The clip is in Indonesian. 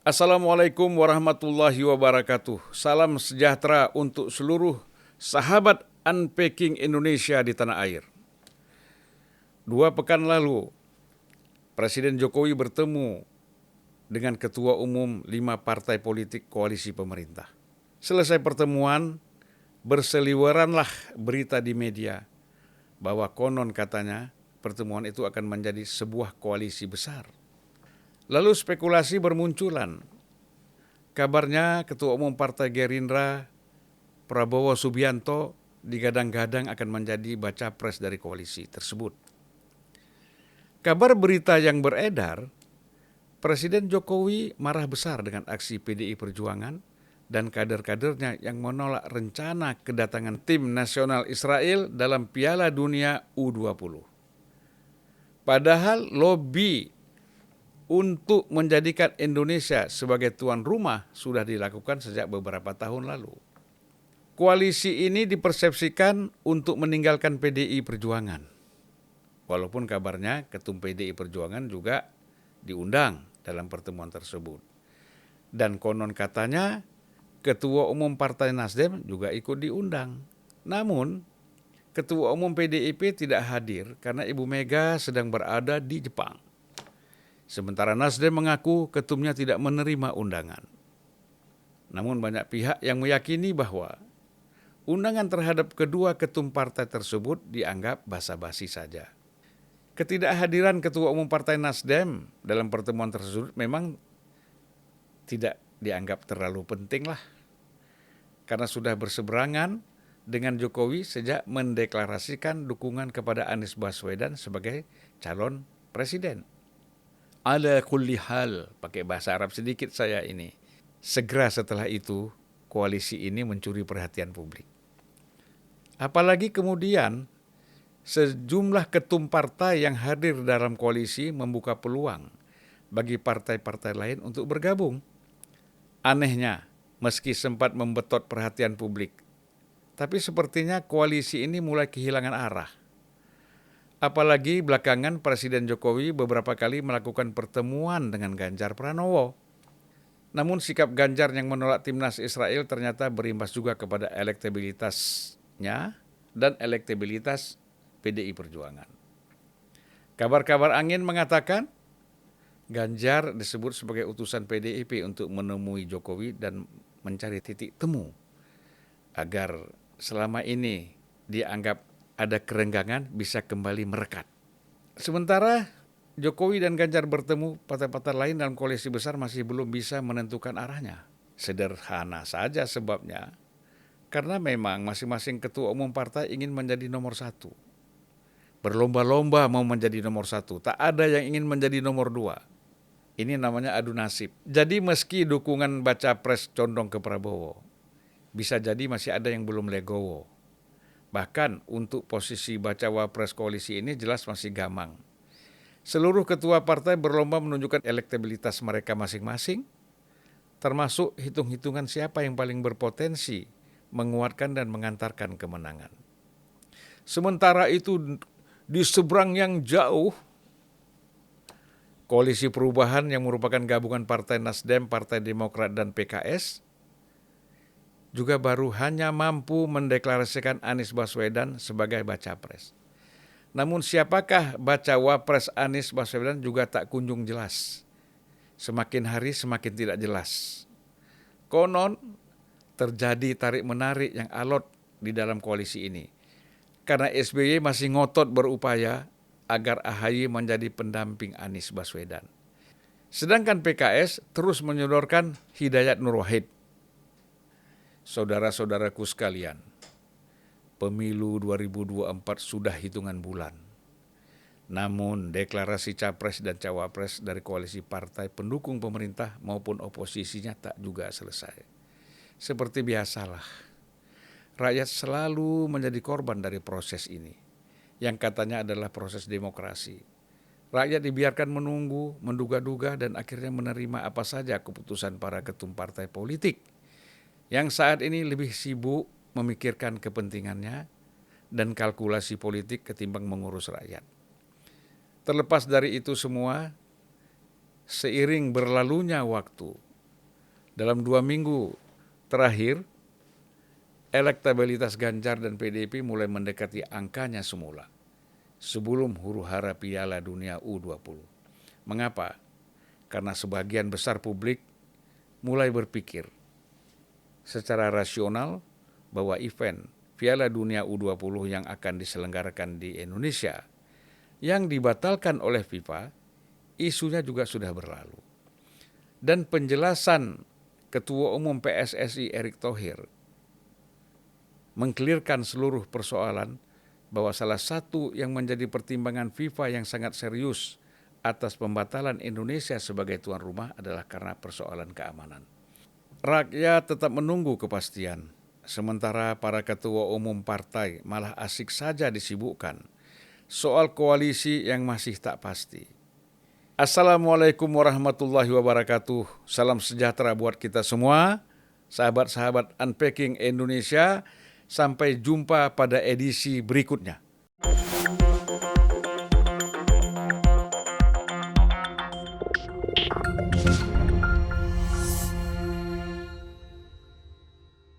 Assalamualaikum warahmatullahi wabarakatuh. Salam sejahtera untuk seluruh sahabat Unpacking Indonesia di tanah air. 2 pekan lalu, Presiden Jokowi bertemu dengan Ketua Umum 5 partai politik koalisi pemerintah. Selesai pertemuan, berseliweranlah berita di media bahwa konon katanya pertemuan itu akan menjadi sebuah koalisi besar. Lalu spekulasi bermunculan. Kabarnya Ketua Umum Partai Gerindra, Prabowo Subianto, digadang-gadang akan menjadi baca pres dari koalisi tersebut. Kabar berita yang beredar, Presiden Jokowi marah besar dengan aksi PDI Perjuangan dan kader-kadernya yang menolak rencana kedatangan tim nasional Israel dalam Piala Dunia U20. Padahal lobi untuk menjadikan Indonesia sebagai tuan rumah sudah dilakukan sejak beberapa tahun lalu. Koalisi ini dipersepsikan untuk meninggalkan PDI Perjuangan. Walaupun kabarnya Ketum PDI Perjuangan juga diundang dalam pertemuan tersebut. Dan konon katanya Ketua Umum Partai Nasdem juga ikut diundang. Namun, Ketua Umum PDIP tidak hadir karena Ibu Mega sedang berada di Jepang. Sementara Nasdem mengaku ketumnya tidak menerima undangan. Namun banyak pihak yang meyakini bahwa undangan terhadap kedua ketum partai tersebut dianggap basa-basi saja. Ketidakhadiran Ketua Umum Partai Nasdem dalam pertemuan tersebut memang tidak dianggap terlalu penting lah. Karena sudah berseberangan dengan Jokowi sejak mendeklarasikan dukungan kepada Anies Baswedan sebagai calon presiden. Ala kulli hal, pakai bahasa Arab sedikit saya ini. Segera setelah itu, koalisi ini mencuri perhatian publik. Apalagi kemudian, sejumlah ketum partai yang hadir dalam koalisi membuka peluang bagi partai-partai lain untuk bergabung. Anehnya, meski sempat membetot perhatian publik, tapi sepertinya koalisi ini mulai kehilangan arah. Apalagi belakangan Presiden Jokowi beberapa kali melakukan pertemuan dengan Ganjar Pranowo. Namun sikap Ganjar yang menolak timnas Israel ternyata berimbas juga kepada elektabilitasnya dan elektabilitas PDI Perjuangan. Kabar-kabar angin mengatakan Ganjar disebut sebagai utusan PDIP untuk menemui Jokowi dan mencari titik temu agar selama ini dianggap ada kerenggangan bisa kembali merekat. Sementara Jokowi dan Ganjar bertemu, partai-partai lain dalam koalisi besar masih belum bisa menentukan arahnya. Sederhana saja sebabnya, karena memang masing-masing ketua umum partai ingin menjadi nomor 1. Berlomba-lomba mau menjadi nomor 1, tak ada yang ingin menjadi nomor 2. Ini namanya adu nasib. Jadi meski dukungan baca pres condong ke Prabowo, bisa jadi masih ada yang belum legowo. Bahkan untuk posisi bacawa pres koalisi ini jelas masih gamang. Seluruh ketua partai berlomba menunjukkan elektabilitas mereka masing-masing, termasuk hitung-hitungan siapa yang paling berpotensi menguatkan dan mengantarkan kemenangan. Sementara itu di seberang yang jauh, Koalisi Perubahan yang merupakan gabungan Partai Nasdem, Partai Demokrat, dan PKS juga baru hanya mampu mendeklarasikan Anies Baswedan sebagai baca pres. Namun siapakah bacawa pres Anies Baswedan juga tak kunjung jelas. Semakin hari semakin tidak jelas. Konon terjadi tarik-menarik yang alot di dalam koalisi ini. Karena SBY masih ngotot berupaya agar AHY menjadi pendamping Anies Baswedan. Sedangkan PKS terus menyodorkan Hidayat Nur Wahid. Saudara-saudaraku sekalian, pemilu 2024 sudah hitungan bulan. Namun deklarasi capres dan cawapres dari koalisi partai pendukung pemerintah maupun oposisinya tak juga selesai. Seperti biasalah, rakyat selalu menjadi korban dari proses ini, yang katanya adalah proses demokrasi. Rakyat dibiarkan menunggu, menduga-duga, dan akhirnya menerima apa saja keputusan para ketum partai politik yang saat ini lebih sibuk memikirkan kepentingannya dan kalkulasi politik ketimbang mengurus rakyat. Terlepas dari itu semua, seiring berlalunya waktu, Dalam 2 minggu terakhir, elektabilitas Ganjar dan PDIP mulai mendekati angkanya semula sebelum huru-hara Piala Dunia U20. Mengapa? Karena sebagian besar publik mulai berpikir secara rasional bahwa event Piala Dunia U20 yang akan diselenggarakan di Indonesia yang dibatalkan oleh FIFA, isunya juga sudah berlalu. Dan penjelasan Ketua Umum PSSI Erick Thohir mengklirkan seluruh persoalan bahwa salah satu yang menjadi pertimbangan FIFA yang sangat serius atas pembatalan Indonesia sebagai tuan rumah adalah karena persoalan keamanan. Rakyat tetap menunggu kepastian, sementara para ketua umum partai malah asik saja disibukkan soal koalisi yang masih tak pasti. Assalamualaikum warahmatullahi wabarakatuh. Salam sejahtera buat kita semua, sahabat-sahabat Unpacking Indonesia. Sampai jumpa pada edisi berikutnya.